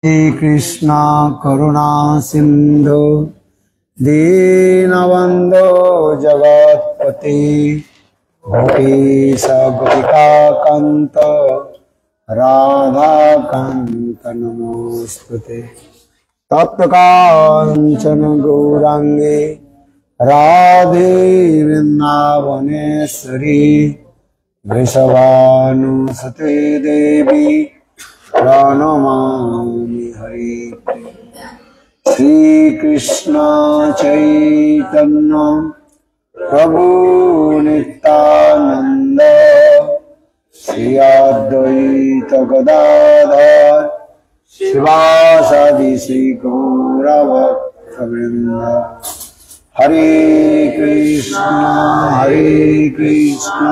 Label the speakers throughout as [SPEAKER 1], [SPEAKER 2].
[SPEAKER 1] हे कृष्णा करुणा सिंधु दीनबंधो जगत्पति गोपीश गोपिका कांत राधा कांत नमोस्तुते। तप्त कांचन गौरांगे राधे वृंदावनेश्वरी वृषभानुसुते देवी प्रणमामि हरि। श्री कृष्ण चैतन्य प्रभु नित्यानंद श्री अद्वैत गदाधर शिवासादि श्री गौरभक्तवृंद। हरे कृष्ण कृष्ण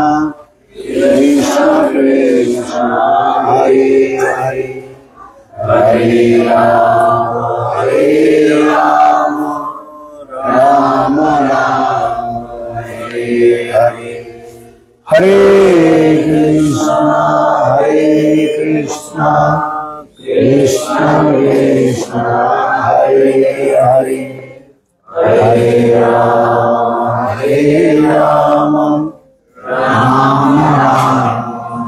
[SPEAKER 1] कृष्ण हरे हरे हरे राम राम राम हरे हरे। हरे कृष्ण कृष्ण कृष्ण हरे हरे हरे राम राम राम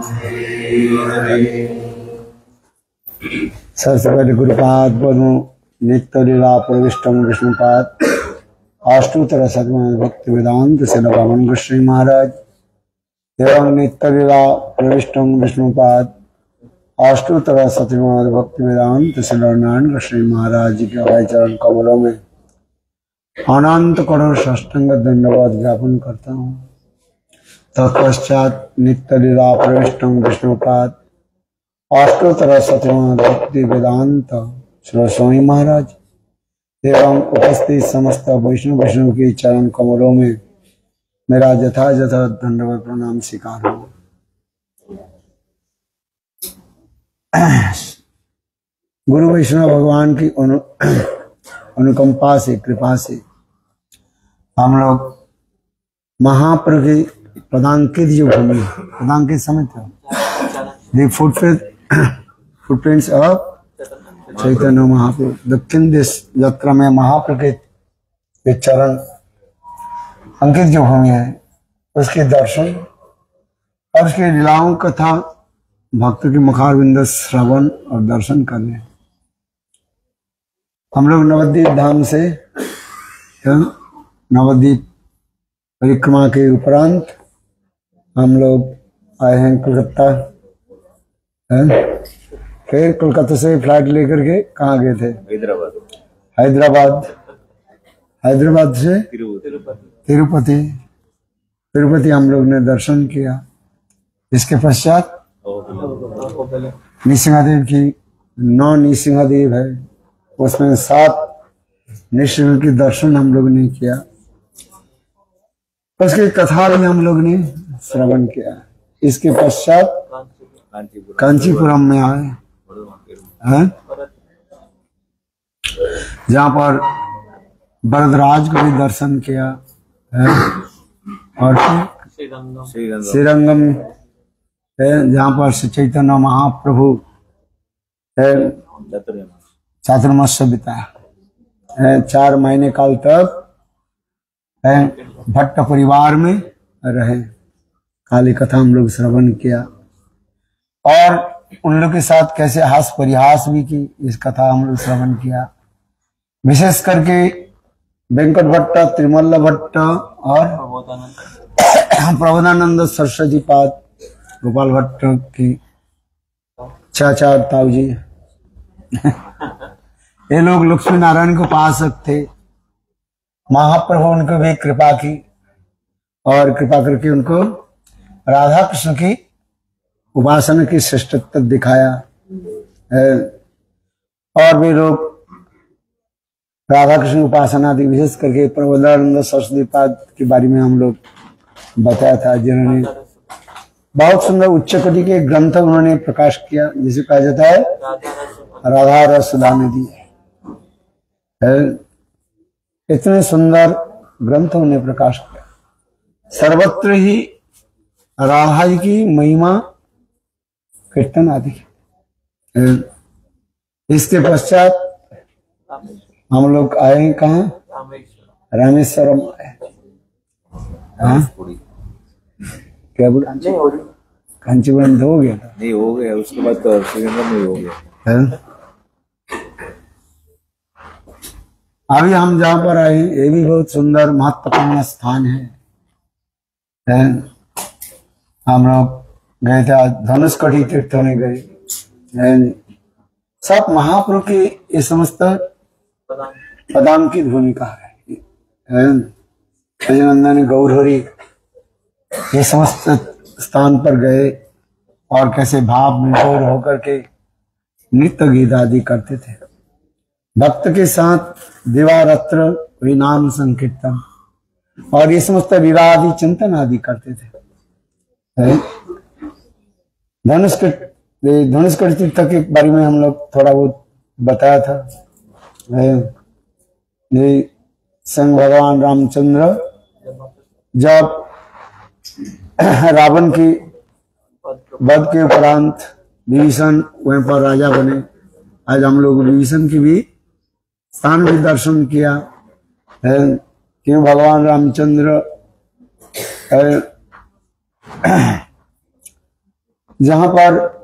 [SPEAKER 1] हरे हरे। सरस्वती गुरुपाद पद्म नित्य लीला प्रविष्टम विष्णुपाद अष्टोत्तर शतमान भक्ति वेदांत से भगवान गोस्वामी महाराज एवं नित्य लीला प्रविष्टम विष्णुपाद अष्टोत्तर शतमान भक्ति वेदांत से नारायण गोस्वामी महाराज जी के अभय चरण कमलों में अनंत करोड़ साष्टांग दंडवत ज्ञापन करता हूँ। तत्पश्चात नित्य लीला प्रविष्टम विष्णुपाद अष्टोत्तर शतमान भक्ति वेदांत श्री स्वामी महाराज एवं उपस्थित समस्त वैष्णव के चरण कमलों में मेरा यथायथ दंडवत प्रणाम स्वीकार हो। गुरु वैष्णव भगवान की अनुकंपा से कृपा से हम लोग महाप्रभु की पदांकित जो भूमि पदांकित समझते हो the footprints of Chaitanya Mahaprabhu दक्षिण देश यात्रा में महाप्रभु के चरण अंकित जो भूमि है उसके दर्शन और उसके लीलाओं कथा भक्त के मुखारविंद श्रवण और दर्शन करने हम लोग नवद्वीप धाम से नवद्वीप परिक्रमा के उपरांत हम लोग आए हैं कोलकाता। फिर कोलकाता से फ्लाइट लेकर के कहाँ गए थे? हैदराबाद से तिरुपति हम लोग ने दर्शन किया। इसके पश्चात नृसिंहदेव की 9 नृसिंहदेव है उसमें 7 नृसिंह की दर्शन हम लोग ने किया। उसकी कथा भी हम लोग ने श्रवण किया। इसके पश्चात कांचीपुरम में आए हैं जहाँ पर वरदराज को भी दर्शन किया है और श्रीरंगम है जहाँ पर श्री चैतन्य महाप्रभु है चातुर्मास्य बिताया 4 महीने काल तक भट्ट परिवार में रहे। काली कथा हम लोग श्रवण किया और उन लोग के साथ कैसे हास परिहास भी की इस कथा हम लोग श्रवण किया। विशेष करके वेंकट भट्ट त्रिमल्ल भट्ट और प्रबोधानंद सरस्वती पाद गोपाल भट्ट की चाचा ताऊ जी ये लोग लक्ष्मी नारायण को उपासक थे। महाप्रभु उनको भी कृपा की और कृपा करके उनको राधा कृष्ण की उपासना की श्रेष्ठत्व दिखाया और वे लोग राधा कृष्ण उपासना आदि विशेष करके प्रबोधानंद सरस्वती पाद के बारे में हम लोग बताया था जिन्होंने बहुत सुंदर उच्च कोटि के ग्रंथ उन्होंने प्रकाश किया जिसे कहा जाता है राधा रस सुधा निधि। इतने सुंदर ग्रंथ उन्हें प्रकाश किया। सर्वत्र ही राधा जी की महिमा कीर्तन आदि इसके पश्चात हम लोग आए कहाँ? रामेश्वरम आए। हाँ? क्या बोला? कांचीपुरम हो गया था?
[SPEAKER 2] नहीं हो गया, उसके बाद तो श्रीगंगा में हो गया।
[SPEAKER 1] है? अभी हम जहाँ पर आए ये भी बहुत सुंदर महत्वपूर्ण स्थान है? हम लोग गए थे आज धनुषकड़ी तीर्थ में गए। सब महाप्रभु की ये समस्त पदाम की भूमिका है। नंदन गौरहरि ये समस्त स्थान पर गए और कैसे भाव विभोर होकर के नित्य गीत आदि करते थे। भक्त के साथ दिवारात्र वही नाम संकीर्तन और ये समस्त विवाह आदि चिंतन आदि करते थे। धनुषकड़ी तीर्थ के बारे में हम लोग थोड़ा बहुत बताया था। ये संग भगवान रामचंद्र जब रावण की वध के उपरांत विभीषण वहीं पर राजा बने। आज हम लोग विभीषण की भी स्थान भी दर्शन किया है। क्यों भगवान रामचंद्र जहां पर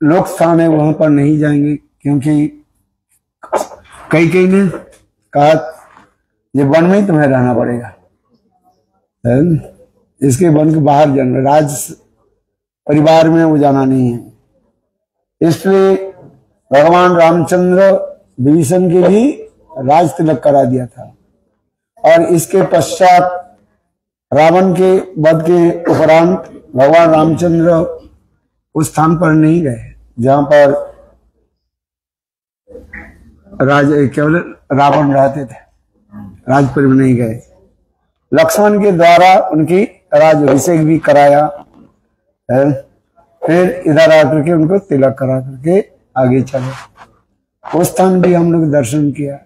[SPEAKER 1] लोक स्थान है वहां पर नहीं जाएंगे, क्योंकि कई ने कहा ये वन में ही तुम्हें रहना पड़ेगा, इसके वन के बाहर जाना, राज परिवार में वो जाना नहीं है। इसलिए भगवान रामचंद्र विभीषण के भी राज तिलक करा दिया था। और इसके पश्चात रावण के वध के उपरांत भगवान रामचंद्र उस स्थान पर नहीं गए जहां पर केवल रावण रहते थे, राजपुर में नहीं गए। लक्ष्मण के द्वारा उनकी राज्याभिषेक भी कराया है, फिर इधर आकर के उनको तिलक करा करके आगे चले। उस स्थान भी हम लोग दर्शन किया।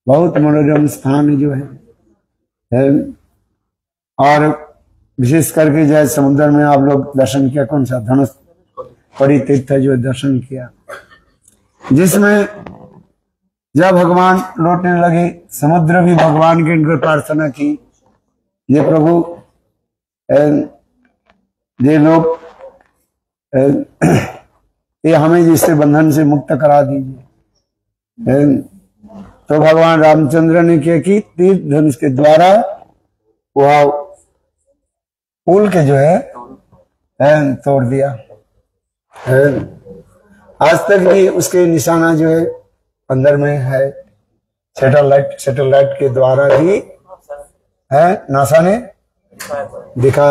[SPEAKER 1] बहुत मनोरम स्थान जो है। और विशेष करके जो है समुद्र में आप लोग दर्शन किया, कौन सा? धनुषकड़ी तीर्थ जो दर्शन किया, जिसमें जब भगवान लौटने लगे समुद्र भी भगवान के इनको प्रार्थना की, ये प्रभु ये लोग ये हमें जिससे बंधन से मुक्त करा दीजिए। तो भगवान रामचंद्र ने क्या कि तीर धनुष के द्वारा वह पुल के जो है तोड़ दिया। आज तक भी उसके निशाना जो है अंदर में है। सैटेलाइट के द्वारा ही है नासा ने दिखा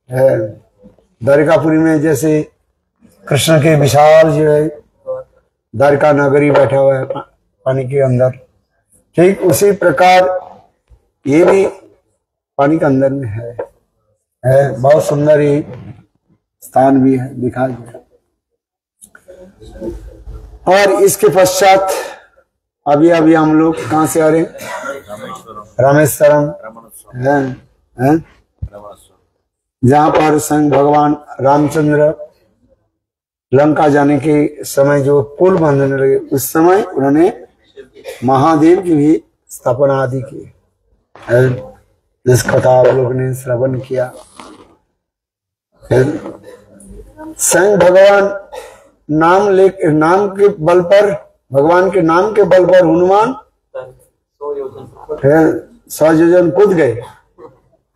[SPEAKER 1] है। द्वारिकापुरी में जैसे कृष्ण के विशाल जो है द्वारिका नगरी बैठा हुआ है पानी के अंदर, ठीक उसी प्रकार ये भी पानी के अंदर में है। बहुत सुंदर ही स्थान भी है, दिखा गया। और इसके पश्चात अभी हम लोग कहाँ से आ रहे? रामेश्वरम है, जहाँ पर संग भगवान रामचंद्र लंका जाने के समय जो पुल बांधने लगे, उस समय उन्होंने महादेव की भी स्थापना आदि की, जिस कथा आप लोग ने श्रवण किया। स्वयं भगवान नाम के बल पर, भगवान के नाम के बल पर हनुमान 100 योजन कूद गए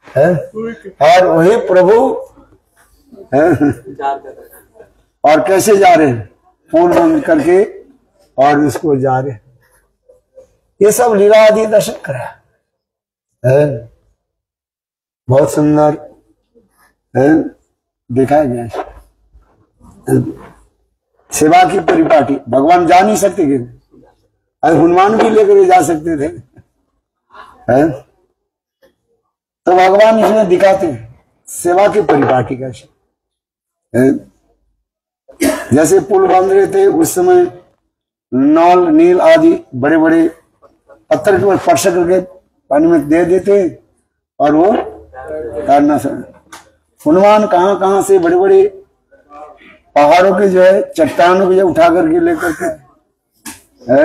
[SPEAKER 1] है, और वही प्रभु है। और कैसे जा रहे हैं? पुल बंद करके और इसको जा रहे हैं। ये सब लीला आदि दर्शन करा है, बहुत सुंदर है, दिखाया गया। सेवा की परिपाटी भगवान जा नहीं सकते कि अरे हनुमान भी लेकर जा सकते थे है? तो भगवान इसमें दिखाते हैं सेवा की परिपाटी कैसे। जैसे पुल बांध रहे थे उस समय नौल नील आदि बड़े बड़े पत्थर के ऊपर स्पर्श करके पानी में दे देते और वो तैरना। हनुमान कहां से बड़े बड़े पहाड़ों के जो है चट्टानों को जो उठा करके लेकर के है,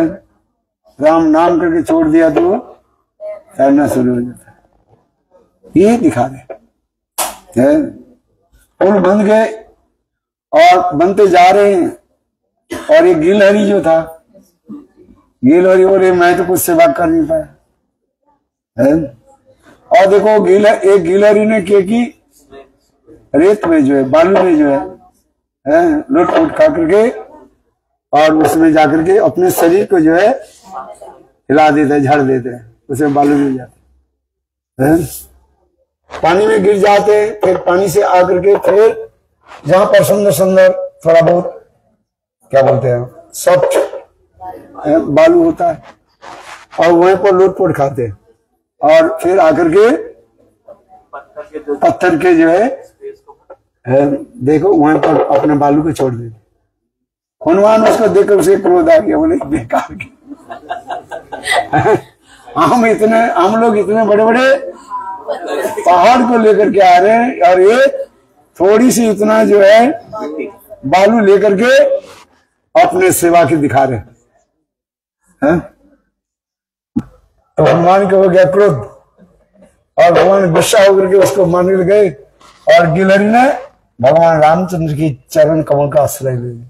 [SPEAKER 1] राम नाम करके छोड़ दिया तो तैरना शुरू हो जाता है। ये दिखा रहे हैं। पुल बन गए और बनते जा रहे हैं। और ये गिलहरी जो था, गिलहरी बोले मैं तो कुछ सेवा कर नहीं पाया है। और देखो एक गिलहरी ने क्या की, रेत में जो है, बालू में जो है लुट पुट खा करके और उसमें जाकर के अपने शरीर को जो है हिला देते हैं, झाड़ देते हैं, उसमें बालू मिल जाते हैं, पानी में गिर जाते हैं। फिर पानी से आकर के फिर जहां पर सुंदर सुंदर थोड़ा बहुत क्या बोलते हैं सॉफ्ट बालू होता है और वहीं पर लूटपुट खाते हैं। और फिर आकर के पत्थर के जो है देखो वहीं पर अपने बालू को छोड़ देते। हनुमान उसको देखकर उसे क्रोध आ गया, बोले बेकार की हम लोग इतने बड़े बड़े पहाड़ को लेकर के आ रहे हैं और ये थोड़ी सी इतना जो है बालू लेकर के अपने सेवा की दिखा रहे हैं। तो हनुमान को हो गया क्रोध और भगवान गुस्सा होकर के उसको मारने गए और गिलहरी ने भगवान रामचंद्र की चरण कमल का आश्रय ले लिया।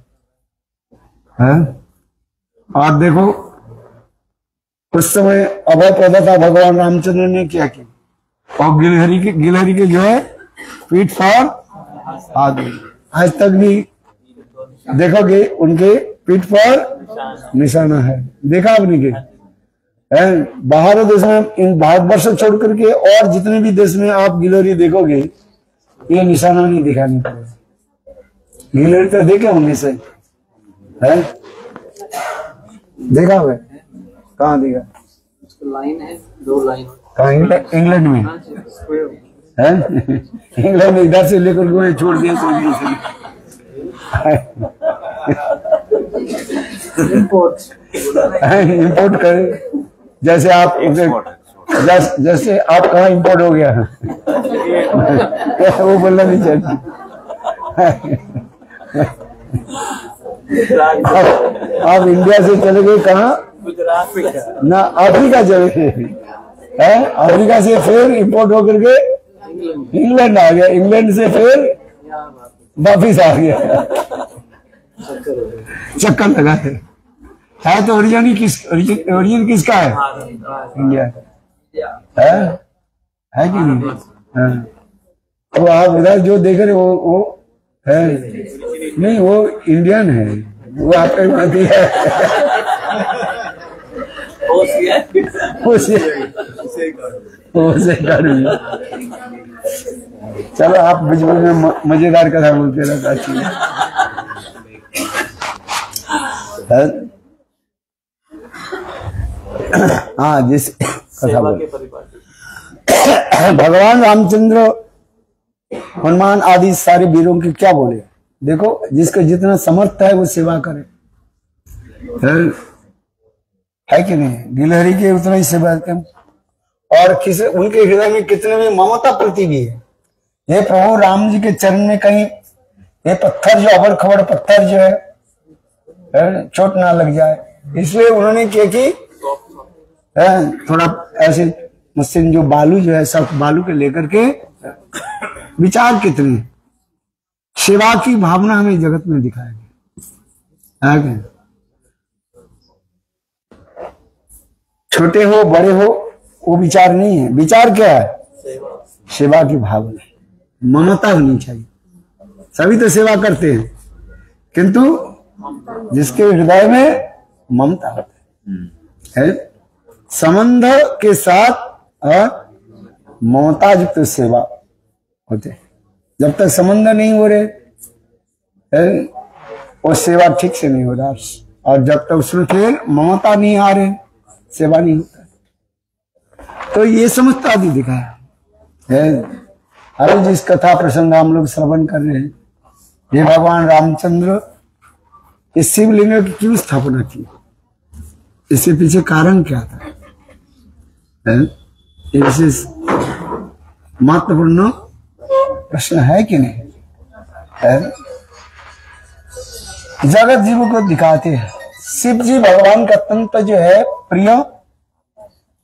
[SPEAKER 1] और देखो उस समय अभय प्रदा था, भगवान रामचंद्र ने क्या किया और गिलहरी के जो है पीठ फाड़ आगे आज तक भी देखोगे उनके पीठ पर निशाना है। देखा आपने के बाहर देश में, इन भारतवर्ष छोड़ करके और जितने भी देश में आप गिलहरी देखोगे ये निशाना नहीं दिखानी पड़ेगा। गिलहरी तो देखे होंगे से है, देखा हुआ कहाँ देखा?
[SPEAKER 2] लाइन है, 2 लाइन
[SPEAKER 1] कहाँ? इंग्लैंड में है। इंग्लैंड में इधर से लेकर के छोड़ दिया इंपोर्ट करे। जैसे आप कहाँ इंपोर्ट हो गया वो बोलना नहीं चाहिए। आप इंडिया से चले गए कहाँ? ना अफ्रीका चले गए। अफ्रीका से फिर इंपोर्ट होकर के इंग्लैंड आ गया, इंग्लैंड से फिर वापिस आ गया। चक्कर लगा है तो ओरिजिन किसका है? इंडिया है कि नहीं? तो आप इधर जो देख रहे वो है नहीं, वो इंडियन है, वो आपका भाती है। चलो आप बीच में मजेदार कथा बोलते रहता अच्छी। हाँ जिस कथा बोल भगवान रामचंद्र हनुमान आदि सारे वीरों की क्या बोले? देखो जिसका जितना समर्थ है वो सेवा करे, है कि नहीं? गिलहरी के उतना ही सेवा करे और किसी उनके हृदय में कितने में ममता प्रति भी है। ये प्रभु राम जी के चरण में कहीं ये पत्थर जो अबर खबर पत्थर जो है चोट ना लग जाए, इसलिए उन्होंने क्या कि थोड़ा ऐसे मुझसे जो बालू जो है सब बालू के लेकर के विचार कितने सेवा की भावना हमें जगत में दिखाया गया। छोटे हो बड़े हो वो विचार नहीं है, विचार क्या है? सेवा की भावना, ममता होनी चाहिए। सभी तो सेवा करते हैं किंतु जिसके हृदय में ममता होता है, संबंध के साथ ममता युक्त सेवा होते। जब तक संबंध नहीं हो रहे वो सेवा ठीक से नहीं हो रहा, और जब तक उसमें फिर ममता नहीं आ रहे सेवा नहीं होता। तो ये समझता आदि दिखाया है। अरे जिस कथा प्रसंग हम लोग श्रवण कर रहे हैं, ये भगवान रामचंद्र इस शिवलिंग की क्यों स्थापना की, इसके पीछे कारण क्या था? ये विशेष महत्वपूर्ण प्रश्न है कि नहीं है? जगत जीवों को दिखाते हैं शिव जी भगवान का अत्यंत जो है प्रिय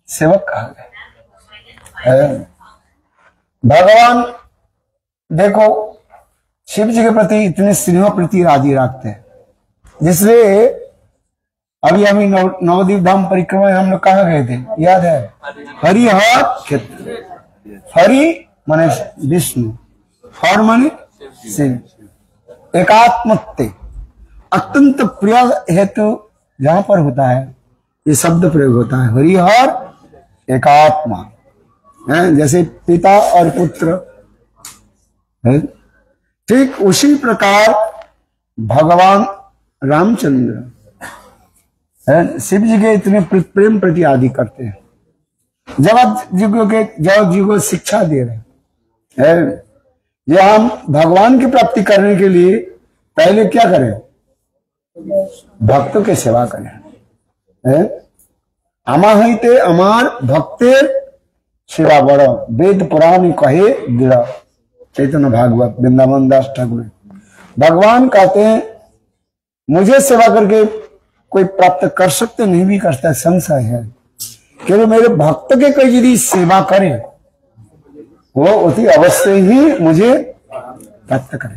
[SPEAKER 1] सेवक कहा गया। भगवान देखो शिव जी के प्रति इतने स्नेह प्रीति आदि रखते हैं, जिसलिए अभी हम नवद्वीप धाम परिक्रमा हम लोग कहाँ गए थे याद है? हरिहर क्षेत्र। हरि माने विष्णु, हर माने शिव, एकात्मत्ते अत्यंत प्रिय हेतु जहां पर होता है ये शब्द प्रयोग होता है, हरिहर एकात्मा है, जैसे पिता और पुत्र है। ठीक उसी प्रकार भगवान रामचंद्र है शिव जी के इतने प्रेम प्रति आदि करते हैं, जगत जी को शिक्षा दे रहे हैं। ये हम भगवान की प्राप्ति करने के लिए पहले क्या करें? भक्तों की सेवा करें। अमाहिते अमार भक्तेर सेवा बड़ो, वेद पुराण कहे दृढ़। चैतन्य भागवत वृंदावन दास ठाकुर। भगवान कहते हैं मुझे सेवा करके कोई प्राप्त कर सकते नहीं भी करता है, संशय है, क्योंकि मेरे भक्त के कोई यदि सेवा करे वो अति अवश्य ही मुझे प्राप्त करे,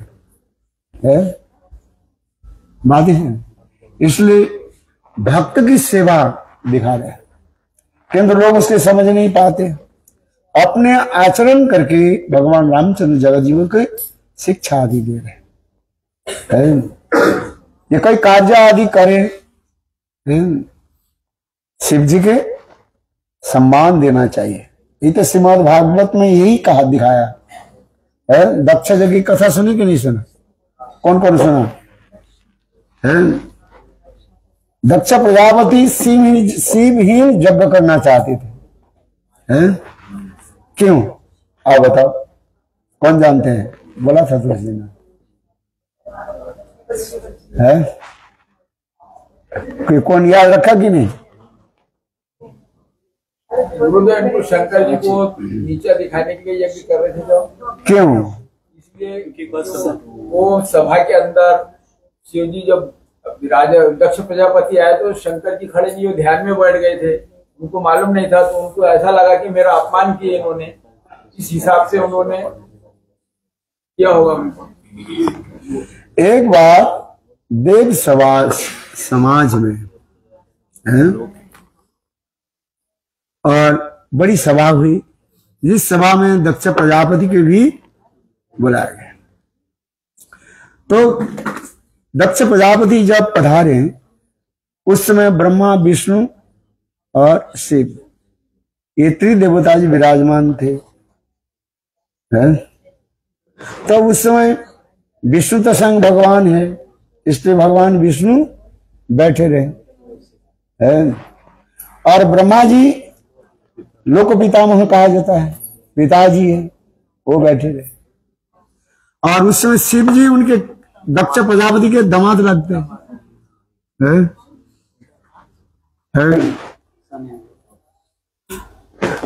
[SPEAKER 1] बात है। इसलिए भक्त की सेवा दिखा रहे हैं, किंतु लोग उसके समझ नहीं पाते। अपने आचरण करके भगवान रामचंद्र जगत जीवन को शिक्षा आदि दे रहे हैं। ये कोई कार्य आदि करे शिव जी के सम्मान देना चाहिए। ये तो श्रीमद् भागवत में यही कहा दिखाया है। दक्ष जी की कथा सुनी कि नहीं सुना? कौन कौन सुना है? दक्ष प्रजापति शिवहीन यज्ञ करना चाहते थे, हैं? क्यों? आओ बताओ, कौन जानते हैं? बोला था तुलसी ने, है? कौन याद रखा कि नहीं?
[SPEAKER 3] गुरुदेव को शंकर जी को नीचा दिखाने के लिए यज्ञ कर रहे थे जो।
[SPEAKER 1] क्यों?
[SPEAKER 3] इसलिए वो सभा के अंदर शिव जी जब दक्ष प्रजापति आए तो शंकर जी खड़े नहीं, वो ध्यान में बैठ गए थे, उनको मालूम नहीं था, तो उनको ऐसा लगा कि मेरा अपमान किए इन्होंने, इस हिसाब से उन्होंने किया होगा उनको।
[SPEAKER 1] एक बार देव समाज में है और बड़ी सभा हुई, जिस सभा में दक्ष प्रजापति के भी बुलाया गया। तो दक्ष प्रजापति जब पधारे उस समय ब्रह्मा विष्णु और शिव ये त्रिदेवता जी विराजमान थे, है? तो उस समय विष्णु तो संग भगवान है, इसलिए भगवान विष्णु बैठे रहे, है? और ब्रह्मा जी लोक पितामह कहा जाता है, पिताजी है, वो बैठे रहे। और उस समय शिव जी उनके दक्ष प्रजापति के दामाद लगते हैं, है?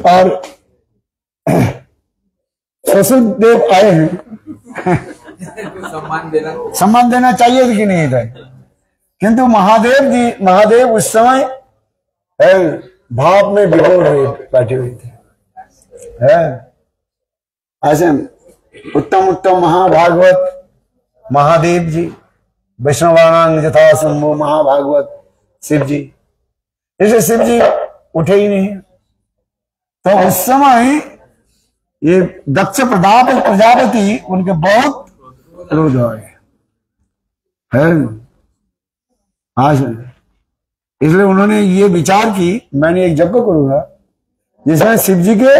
[SPEAKER 1] और ससुर देव आए हैं सम्मान देना चाहिए कि नहीं था? किंतु महादेव उस समय भाव में विभोर हुए बैठे हुए थे। ऐसे उत्तम महाभागवत महादेव जी, वैष्णवानांग यथा शंभो महाभागवत शिव जी, इसे शिव जी उठे ही नहीं। तो उस समय ये दक्ष प्रजापति उनके बहुत क्रोध हो गए, आज इसलिए उन्होंने ये विचार की मैंने एक यज्ञ करूंगा जिसमें शिव जी के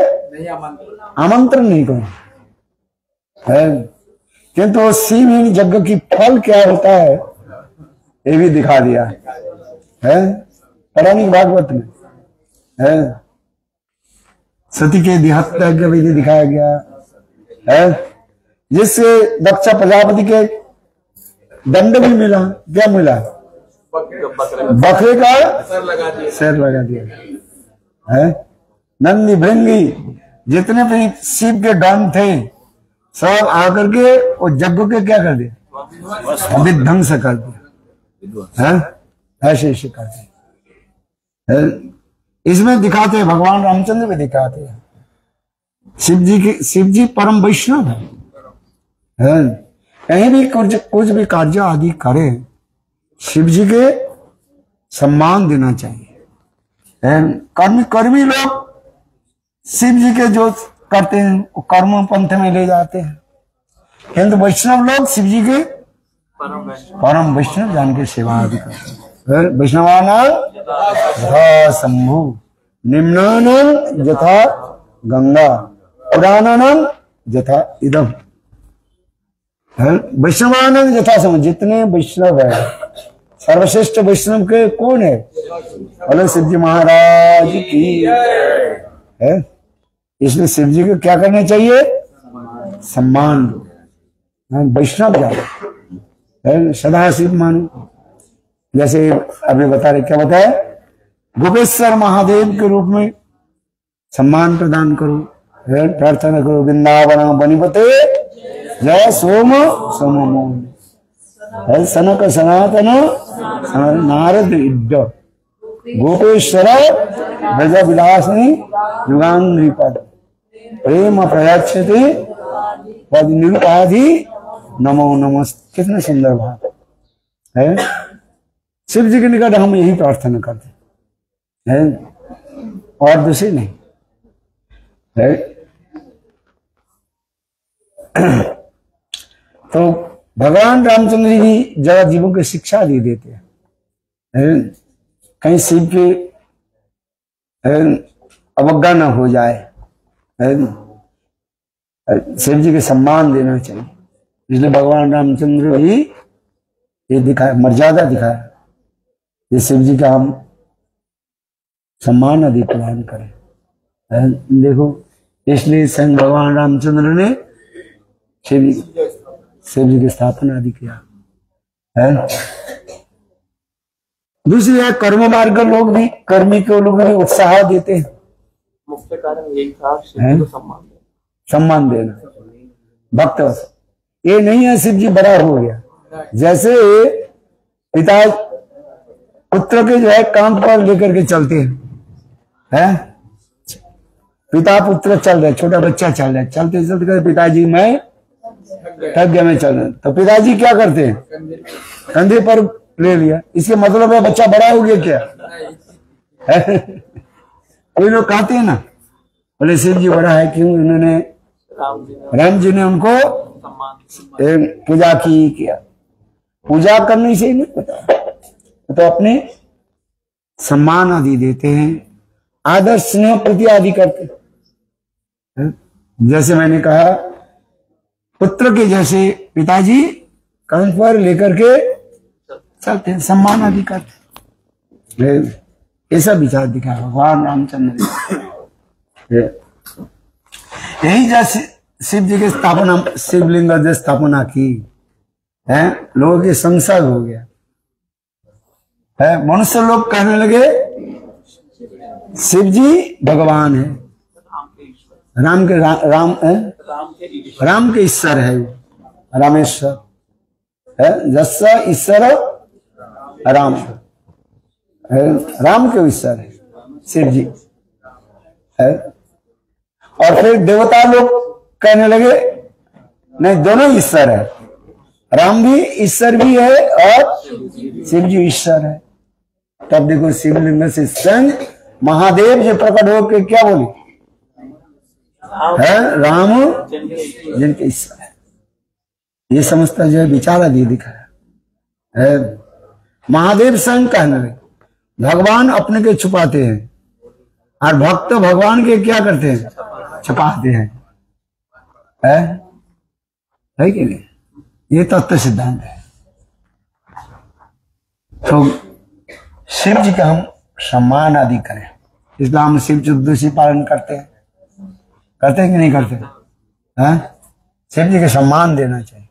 [SPEAKER 1] आमंत्रण नहीं करूंगा, है? किंतु शिवहीन यज्ञ की फल क्या होता है ये भी दिखा दिया है पौराणिक भागवत में, है? सती के देहत्या यज्ञ विधि दिखाया गया है, जिससे दक्ष प्रजापति के दंड भी मिला। क्या मिला? बकरे का सर लगा दिया, है? नंदी भृंगी जितने भी शिव के डॉन थे सब आकर के वो यज्ञ के क्या कर दिया? विध्वंस कर दिया, है? ऐसे ऐसे करते हैं। इसमें दिखाते हैं, भगवान रामचंद्र भी दिखाते हैं। शिव जी परम वैष्णव है। कहीं भी कुछ भी कार्य आदि करे, शिव जी के सम्मान देना चाहिए। कर्मी लोग शिव जी के जो करते हैं वो कर्म पंथ में ले जाते हैं, किंतु वैष्णव लोग शिव जी के परम वैष्णव जान के सेवा आदि करते हैं। वैष्णवानां यथा शंभु, निम्नानां यथा गंगा, पुराणानां यथा इदम। वैष्णवानां यथा शंभु, जितने वैष्णव है, सर्वश्रेष्ठ वैष्णव के कौन है? बोले शिव जी महाराज की है। इसलिए शिव जी को क्या करना चाहिए? सम्मान दो। वैष्णव जाओ, सदा शिव मानो। जैसे अभी बता रहे, क्या बताया? गोपेश्वर महादेव के रूप में सम्मान प्रदान करो, प्रार्थना करो। वृंदावन बनिपते जय सोम सोम मोहन, सनक सनातन नारद इड्ड, गोपेश्वर ब्रज विलासिनी युगांध्रिपद, प्रेम प्रयच्छति पद निरुपाधि नमो नमस्ते। कितना सुंदर भाव है। शिव जी के निकट हम यही प्रार्थना करते हैं, और दूसरी नहीं है। तो भगवान रामचंद्र जी जरा जीवों की शिक्षा दे देते हैं, कहीं शिव की अवज्ञा न हो जाए, शिव जी के सम्मान देना चाहिए। इसलिए भगवान रामचंद्र भी ये दिखाया, मर्यादा दिखाया, ये शिव जी का हम सम्मान आदि प्रदान करें। देखो, इसलिए स्वयं भगवान रामचंद्र ने शिव जी की स्थापना आदि किया है। दूसरी है कर्म मार्ग लोग भी, कर्मी के लोग भी उत्साह देते हैं।
[SPEAKER 2] मुख्य कारण यही था, शिव को
[SPEAKER 1] सम्मान देना। भक्त ये नहीं है शिव जी बड़ा हो गया, जैसे पिता पुत्र के जो है कांध पर लेकर के चलते हैं, पिता पुत्र चल रहे, छोटा बच्चा चल रहा है, चलते चलते कहते पिताजी मैं थक गया, मैं चल रहा। तो पिताजी क्या करते हैं? कंधे पर ले लिया। इसके मतलब है बच्चा बड़ा हो गया क्या? कोई लोग कहते हैं ना, बोले शिव जी बड़ा है, क्यों? इन्होंने राम जी ने उनको पूजा की किया। पूजा करने से नहीं पता, तो अपने सम्मान आदि देते हैं, आदर स्नेह प्रति आदि करते हैं। जैसे मैंने कहा, पुत्र के जैसे पिताजी कंध पर लेकर के चलते हैं, सम्मान आदि करते हैं। ऐसा विचार दिखा भगवान रामचंद्र ने। यही जैसे शिव जी की स्थापना, शिवलिंग जो स्थापना की है, लोगों की संसार हो गया है। मनुष्य लोग कहने लगे शिव जी भगवान है, राम के ईश्वर है, रामेश्वर है। जैसा ईश्वर राम है, राम के ईश्वर है शिव जी है। और फिर देवता लोग कहने लगे नहीं, दोनों ईश्वर है, राम भी ईश्वर भी है और शिव जी ईश्वर है। तब देखो शिवलिंग से स्वयं महादेव जी प्रकट होकर क्या बोले है? राम जिनके ईश्वर है। ये समझता जो है विचार आदि दिखाया है। महादेव स्वयं कहने लगे, भगवान अपने के छुपाते हैं और भक्त भगवान के क्या करते हैं? छुपाते हैं, है कि नहीं? ये तत्व सिद्धांत है। तो शिव जी का हम सम्मान आदि करें, इसलिए हम शिव चतुर्दशी पालन करते हैं कि नहीं करते? शिव जी के सम्मान देना चाहिए।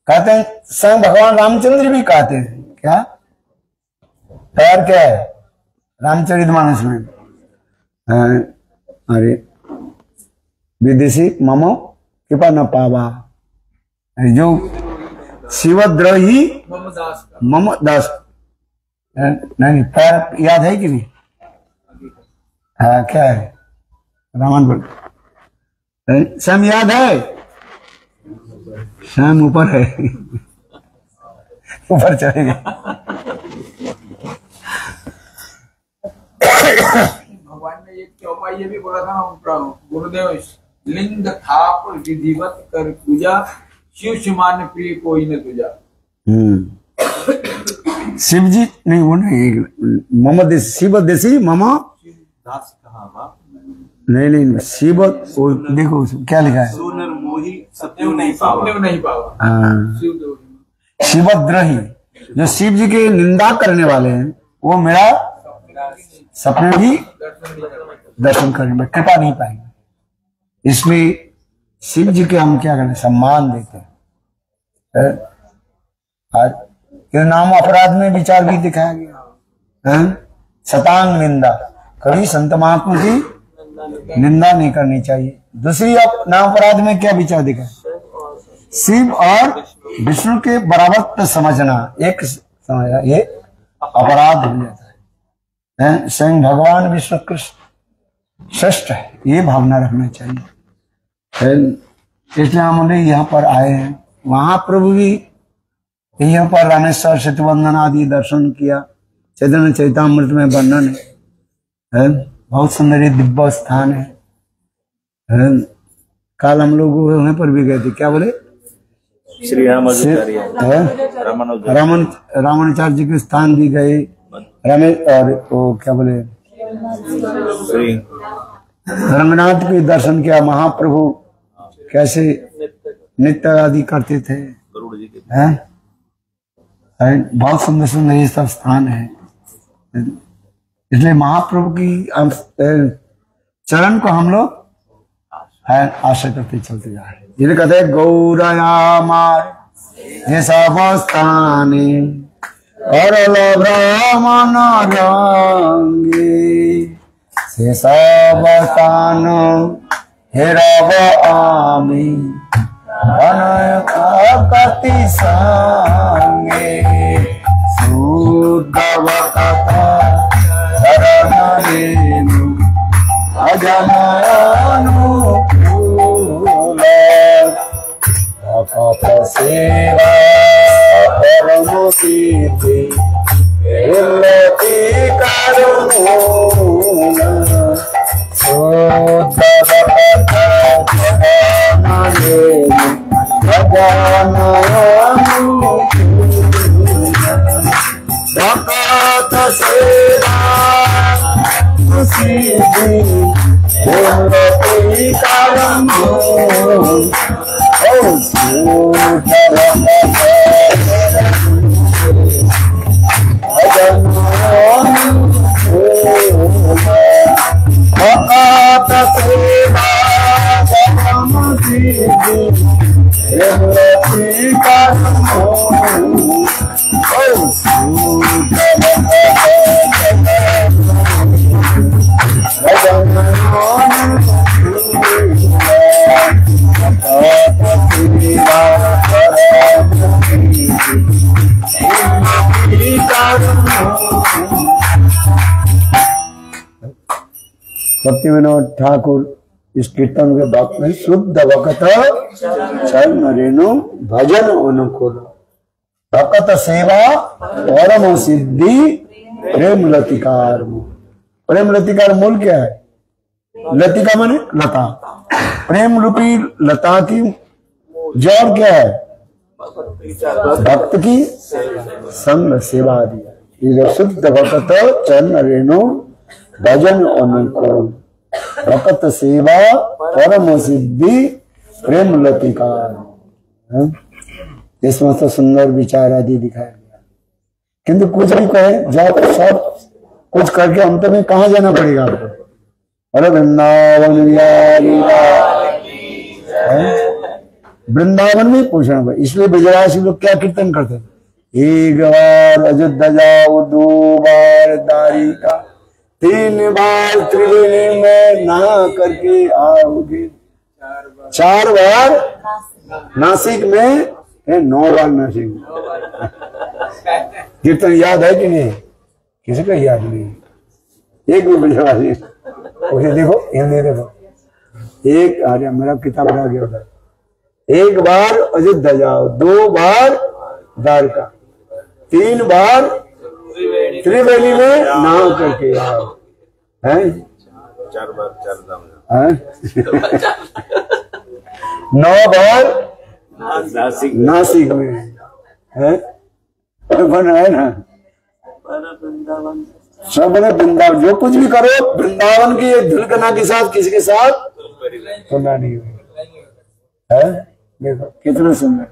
[SPEAKER 1] कहते हैं, स्वयं भगवान रामचंद्र भी कहते हैं, क्या प्यार क्या है? रामचरितमानस में अरे विदेशी ममो कृपा न पावा, जो शिवद्रोही
[SPEAKER 3] मम दास का
[SPEAKER 1] मम दास। नहीं पैर याद है कि नहीं? हाँ क्या है? रामन बोल। श्याम याद है? श्याम ऊपर है, ऊपर चले गए।
[SPEAKER 3] भगवान ने एक चौपाई ये भी बोला था ना, गुरुदेव लिंग थाप विधिवत कर पूजा, शिव समान प्रिय कोई न तुझा।
[SPEAKER 1] शिव जी नहीं, वो नहीं, मम देसी शिव देसी मम
[SPEAKER 2] दास कहा
[SPEAKER 1] नहीं शिव, देखो क्या लिखा है,
[SPEAKER 2] सोनर मोही सत्यव नहीं पावा।
[SPEAKER 1] हाँ।
[SPEAKER 3] शिव
[SPEAKER 1] शिवद्रोही, जो शिव जी की निंदा करने वाले हैं वो मेरा सपने भी दर्शन करेंगे, कृपा नहीं पाएंगे। इसलिए शिव जी के हम क्या करें, सम्मान देते हैं। आज के नाम अपराध में विचार भी दिखाया गया है, शतांग निंदा, कभी संत महात्मा की निंदा नहीं करनी चाहिए। दूसरी नाम अपराध में क्या विचार दिखा, शिव और विष्णु के बराबर समझना, एक समझना, ये अपराध हो जाता है। स्वयं भगवान विष्णु कृष्ण श्रेष्ठ है, ये भावना रखना चाहिए। इसलिए हम लोग यहाँ पर आए हैं। वहां प्रभु भी यहाँ पर रामेश्वर सेतुबंधन आदि दर्शन किया, चैतन्य चैतामृत में वर्णन है, बहुत सुंदर ये दिव्य स्थान है। कल हम लोग वहां पर भी गए थे, क्या बोले,
[SPEAKER 2] श्री
[SPEAKER 1] रामानुचार्य जी के स्थान भी गए, रमेश और वो क्या बोले रंगनाथ के दर्शन किया। महाप्रभु कैसे नित्य आदि करते थे, हैं? बहुत सुंदर सुंदर ये सब स्थान है। इसलिए महाप्रभु की चरण को हम लोग आशा करते चलते जा रहे हैं। जिन्हें कहते हैं गौरया मार ये सब स्थाने अरल ब्राह्मण रंगे से सब स्थान हेरव आमी अनय कति संगे शुद्ध कथा शरण रेणु अजनयनुकूल अकथ सेवा परम कीर्ति इल्लति करुण शुद्ध कथा शरण रेणु अजनयनुकूल अकथ सेवा भक्ति विनोद ठाकुर इस कीर्तन के बाद में शुद्ध भक्त चरण रेणु भजन अनुकूल भक्त सेवा परम सिद्धि प्रेम लतिकार मूल। प्रेम लतिकार मूल क्या है? लतिका माने लता, प्रेम रूपी लता की जड़ क्या है? भक्त की संग सेवा दी। शुद्ध भक्त चरण रेणु भजन अनुकूल भक्त सेवा परम सिद्धि प्रेम लतिकार। इसमें तो सुंदर विचार आदि दिखाया गया, किंतु कुछ भी कहे जब सब कुछ करके अंत में कहाँ जाना पड़ेगा आपको? अरे वृंदावन वृंदावन में पूछना पड़ेगा। इसलिए ब्रजवासी लोग क्या कीर्तन करते हैं? एक बार अयोध्या जाओ, 2 बार द्वारिका, 3 बार त्रिवेणी में नहा करके आओगे, 4 बार नासिक में 9 बार नासिक। कीर्तन याद है कि नहीं? किसी का याद नहीं, एक भी ब्रजवासी। उसे देखो, हिंदी देखो, एक आ गया, मेरा किताब रह गया उधर। 1 बार अयोध्या जाओ, 2 बार द्वारका, 3 बार त्रिवेणी में नहा करके आओ, है
[SPEAKER 2] 4 बार 4 धाम,
[SPEAKER 1] 9 बार
[SPEAKER 2] नासिक
[SPEAKER 1] में है, बना है ना। सब बने वृंदावन, जो कुछ भी करो वृंदावन की धुलकना के साथ, किसी के साथ तुलना नहीं हुई है। देखो कितना सुंदर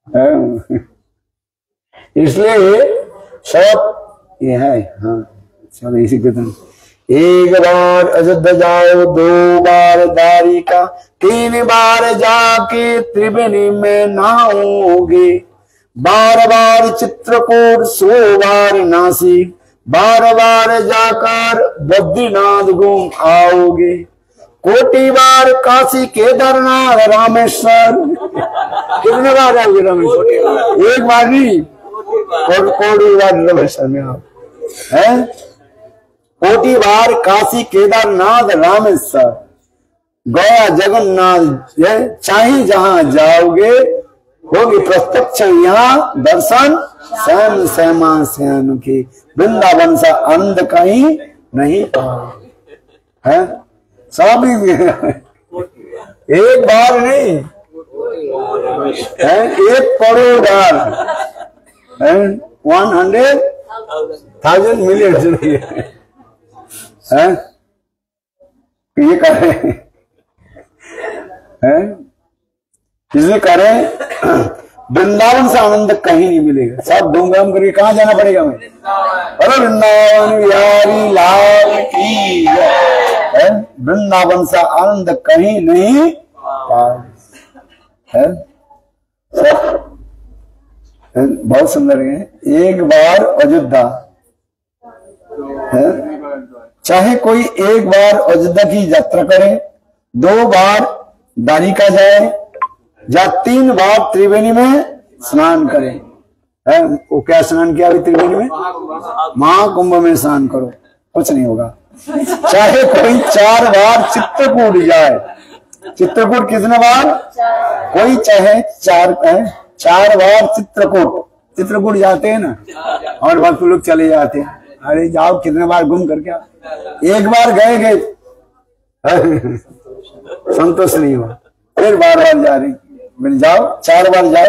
[SPEAKER 1] है। इसलिए सब ये है। हाँ चलो इसी के तुम 1 बार अयोध्या जाओ, 2 बार द्वारिका, 3 बार जाके त्रिवेणी में नहाओगे, 12 बार चित्रकूट, 100 बार नासिक, 12 बार जाकर बद्रीनाथ घूम आओगे, कोटि बार काशी केदारनाथ रामेश्वर। कितने बार आओगे रामेश्वर? 1 बार नहीं, कोटि बार रामेश्वर में आओ है। कोटि बार काशी केदारनाथ रामेश्वर, गया जगन्नाथ, चाहे जहां जाओगे होगी प्रत्यक्ष यहाँ दर्शन, श्याम श्यामा श्याम की, वृंदावन सा आनंद कहीं नहीं पाओगे है। सब 1 बार नहीं है, 1 करोड़ बार है, 100,000 मिलियन है। ये करें है, इसलिए करें वृंदावन से आनंद कहीं नहीं मिलेगा। सब धूमधाम करके कहाँ जाना पड़ेगा हमें? अरे वृंदावन बिहारी लाल की है। वृंदावन से आनंद कहीं नहीं है। सब बहुत सुंदर है। 1 बार अयोध्या है, चाहे कोई 1 बार अयोध्या की यात्रा करे, 2 बार द्वारिका जाए, या 3 बार त्रिवेणी में स्नान करे है। वो क्या स्नान किया अभी त्रिवेणी में? महाकुंभ में स्नान करो, कुछ नहीं होगा। चाहे कोई 4 बार चित्रकूट जाए, चित्रकूट कितने बार? कोई चाहे 4 बार चित्रकूट जाते हैं ना, और बाकी लोग चले जाते हैं। अरे जाओ कितने बार घूम करके आओ। 1 बार गए संतोष नहीं हुआ, फिर बार जा रहे, मिल जाओ 4 बार जाओ।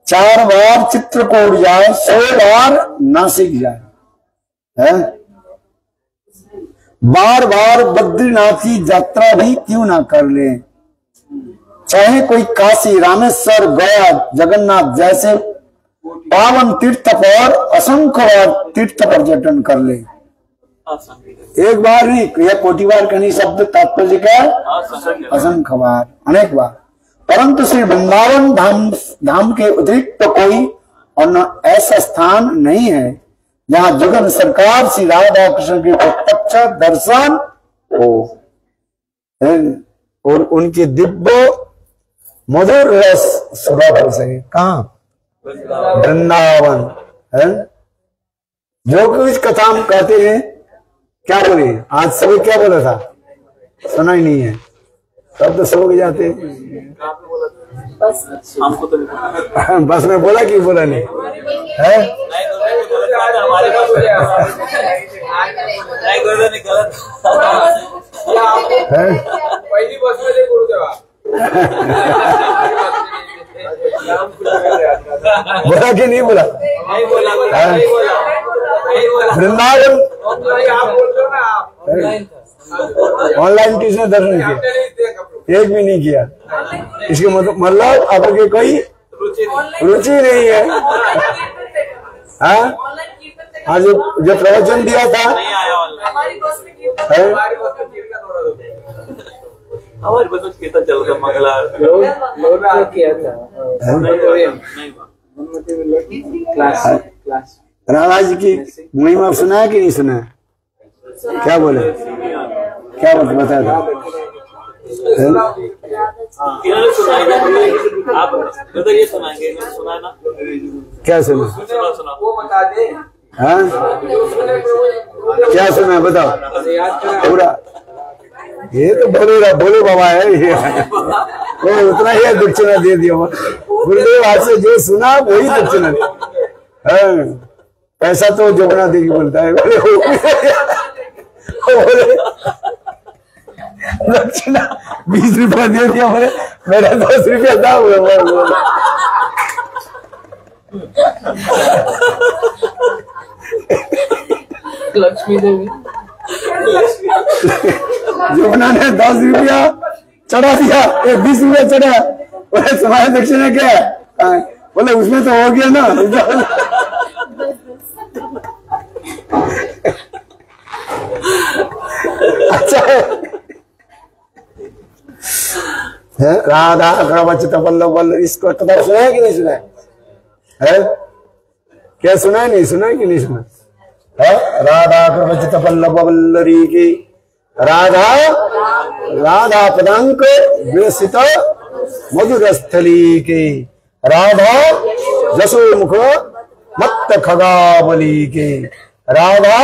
[SPEAKER 1] 4 बार चित्रकूट जाए, 100 बार नासिक जाए है। बार बार बद्रीनाथ की यात्रा भी क्यों ना कर ले। चाहे कोई काशी, रामेश्वर, गया, जगन्नाथ जैसे पावन तीर्थ पर असंख्य बार तीर्थ पर्यटन कर ले। 1 बार नहीं, यह कोटि बार का नहीं शब्द तात्पर्य क्या? असंख्य बार, अनेक बार। परंतु श्री वृंदावन धाम के अतिरिक्त तो कोई और ऐसा स्थान नहीं है जहाँ जगन सरकार श्री राधा कृष्ण के प्रत्यक्ष दर्शन हो और उनके दिव्य मधुर रस सुलभ हो सके। कहाँ? वृंदावन है। जो कुछ कथा हम कहते हैं, क्या बोले आज सभी, क्या बोला था? सुना ही नहीं है, सब तो सो जाते
[SPEAKER 2] हमको तो
[SPEAKER 1] बस में बोला कि बोला नहीं है।
[SPEAKER 3] पहिली बस मध्ये गुरुदेवा
[SPEAKER 1] बोला कि नहीं बोला?
[SPEAKER 3] नहीं बोला।
[SPEAKER 1] वृंदावन
[SPEAKER 3] आप बोलते हो ना,
[SPEAKER 1] ऑनलाइन किसने दर्शन किया? एक भी नहीं किया। इसके मतलब आपके कोई रुचि नहीं है। हाँ, आज जो प्रवचन दिया था
[SPEAKER 2] हमारे बस कीर्तन चल रहा, मंगला
[SPEAKER 3] किया था क्लास।
[SPEAKER 1] राधा जी की महिमा सुना है कि नहीं सुना है? क्या बोले? क्या बताया था?
[SPEAKER 2] इन्होंने सुनाएगा, आप ब्रदर ये सुनाएंगे, इन्होंने सुना ना?
[SPEAKER 1] क्या सुना?
[SPEAKER 2] सुना
[SPEAKER 3] वो बता दे।
[SPEAKER 1] हाँ क्या सुना बताओ पूरा। ये तो बोले बाबा है ये, वो उतना ही दक्षिणा दे दिया गुरुदेव। आज से जो सुना वही दक्षिणा। हाँ पैसा तो जोगना देगी बोलता है। बोले दक्षिणा 20 रुपया दे दिया, बोले मेरा 10 रुपया था।
[SPEAKER 3] लक्ष्मी देवी
[SPEAKER 1] जोगना ने 10 रुपया चढ़ा दिया, 20 रुपया चढ़ा। बोले तुम्हारे दक्षिणा क्या है? बोले उसमें तो हो गया ना। अच्छा है राधा अग्रवचित वल्लभ वल्लभ, इसको कथा सुना है कि नहीं सुना है? क्या सुना है? नहीं सुना है कि नहीं सुना है? राधा अग्रवचित वल्लभ वल्लरी की राधा पदांक विलसित मधुर स्थली की राधा जसो मुख मत्त खगावली के राधा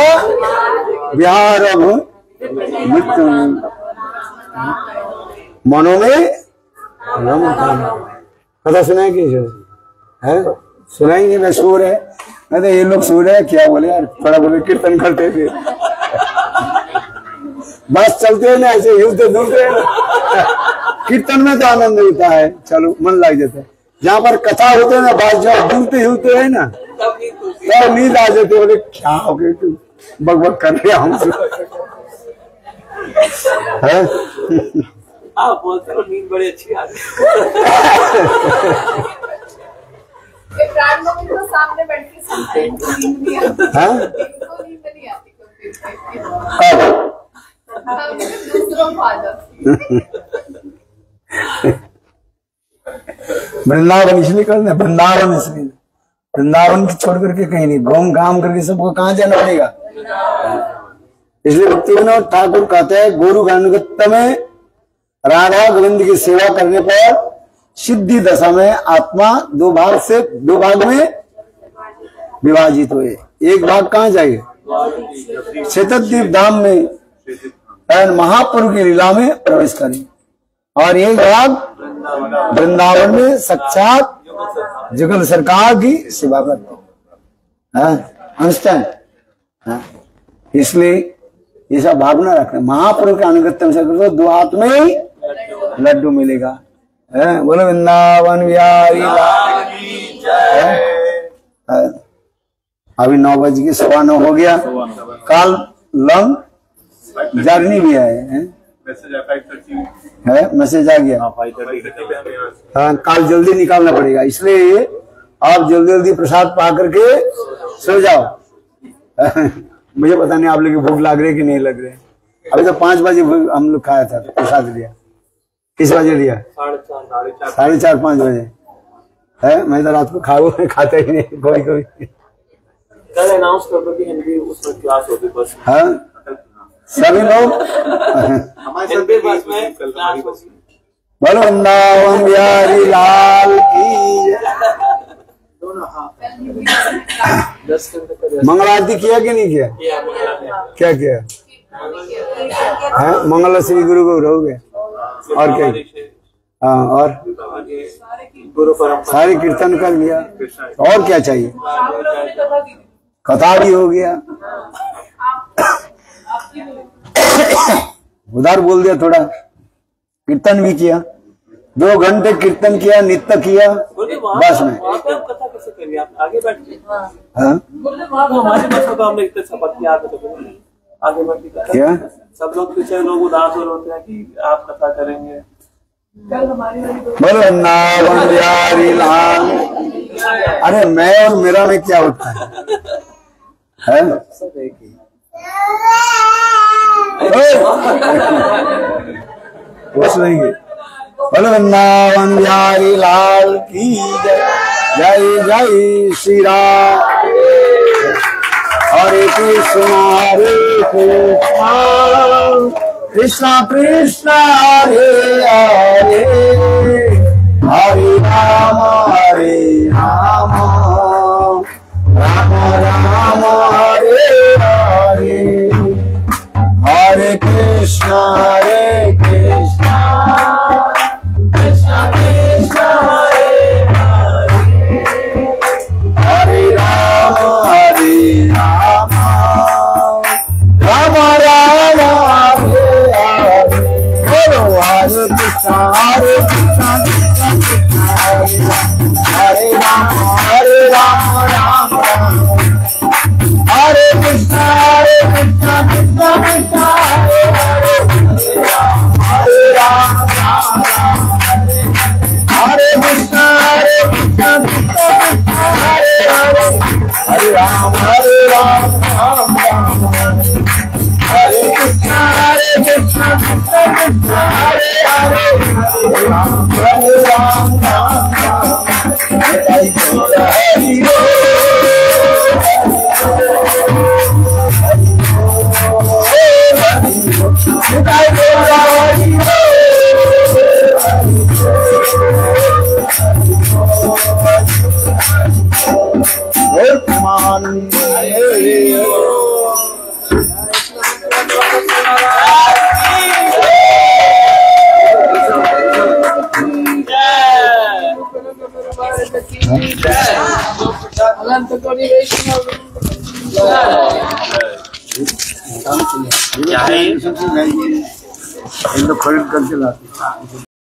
[SPEAKER 1] विहार मृत्यु मनो में कथा सुनाएंगे है? सुनाएंगे ना? सूर है नहीं तो ये लोग सूर है क्या बोले यार, थोड़ा बहुत कीर्तन करते थे बस चलते हैं ना ऐसे हिलते डुलते हैं। कीर्तन में तो आनंद होता है, चलो मन लग जाता है। जहाँ पर कथा होते है ना बात जब डुलते हिलते है ना तब नींद आ जाते। बोले क्या हो गए तू बकबक कर रहे हमसे।
[SPEAKER 2] आप बोलते हो नींद बड़ी अच्छी आ रही
[SPEAKER 4] तो सामने बैठ के सुनते हैं, इनको नींद नहीं आती। इनको नींद नहीं आती दूसरों को आ जाती।
[SPEAKER 1] वृंदावन इसलिए करना, वृंदावन इसलिए, वृंदावन की छोड़ करके कहीं नहीं, घूम घाम करके सबको कहाँ जाना पड़ेगा। इसलिए भक्ति विनोद ठाकुर कहते हैं गुरु गानुगत्य में राधा गोविंद की सेवा करने पर सिद्धि दशा में आत्मा दो भाग में विभाजित हुए। एक भाग कहाँ जाएगा? शतद्वीप धाम में महाप्रभु की लीला में प्रवेश करें, और एक भाग वृंदावन में साक्षात जुगल सरकार की सेवा करते हैं। इसलिए ये सब भावना रखना। महाप्रभु के अनुगत्य से करो, दो हाथ में ही लड्डू मिलेगा। बोलो वृंदावन बिहारी लाल की जय। अभी 9:15 हो गया। कल लंग जर्नी भी है मैसेज आ गया। हाँ कल जल्दी निकालना पड़ेगा, इसलिए आप जल्दी जल्दी प्रसाद पा करके सो जाओ। मुझे पता नहीं आप लोग भूख लग रही कि नहीं लग रही। अभी तो 5 बजे हम लोग खाया था प्रसाद लिया। किस बजे लिया? 4:30 5 बजे है। मैं तो रात को खाता ही नहीं कोई कोई।
[SPEAKER 2] कल अनाउंस कर दो कि हिंदी उसमें क्लास होगी बस।
[SPEAKER 1] हाँ सभी लोग
[SPEAKER 2] हिंदी बस में क्लास होगी।
[SPEAKER 1] बोलो वृंदावन बिहारी लाल की। मंगल आरती किया कि नहीं किया? क्या किया? मंगल श्री गुरु को रहोगे और क्या? हाँ और
[SPEAKER 2] गुरु परंपरा
[SPEAKER 1] सारे कीर्तन कर लिया, और क्या चाहिए? कथा भी हो गया। उधर बोल दिया, थोड़ा कीर्तन भी किया, 2 घंटे कीर्तन किया, नित्य किया बस में।
[SPEAKER 2] कथा कैसे करिए? आप आगे बैठिए।
[SPEAKER 1] हाँ
[SPEAKER 2] हमारे बस में तो हमने इतने शपथ किया आगे बढ़
[SPEAKER 1] क्या?
[SPEAKER 2] सब लोग पीछे लोग उदास हो होते हैं कि आप कथा करेंगे।
[SPEAKER 1] बोलो वृंदावन बिहारी लाल। अरे मैं और मेरा में क्या होता है? पूछ लेंगे। बोलो वृंदावन बिहारी लाल की जय। जय जय श्री राम। हरे कृष्ण हरे कृष्ण कृष्णा कृष्णा हरे हरे हरे राम राम राम हरे हरे हरे कृष्णा कृष्णा कृष्णा हरे हरे राम राम राम हरे हरे बोलो हरे कृष्णा कृष्णा कृष्णा हरे राम राम राम हरे कृष्णा कृष्णा कृष्णा हरे राम राम राम हरे कृष्णा कृष्णा कृष्णा हरे राम राम राम हरे कृष्णा कृष्णा कृष्णा हरे राम राम
[SPEAKER 3] अनंत कोटि वैष्णव
[SPEAKER 1] खरीद करके लाते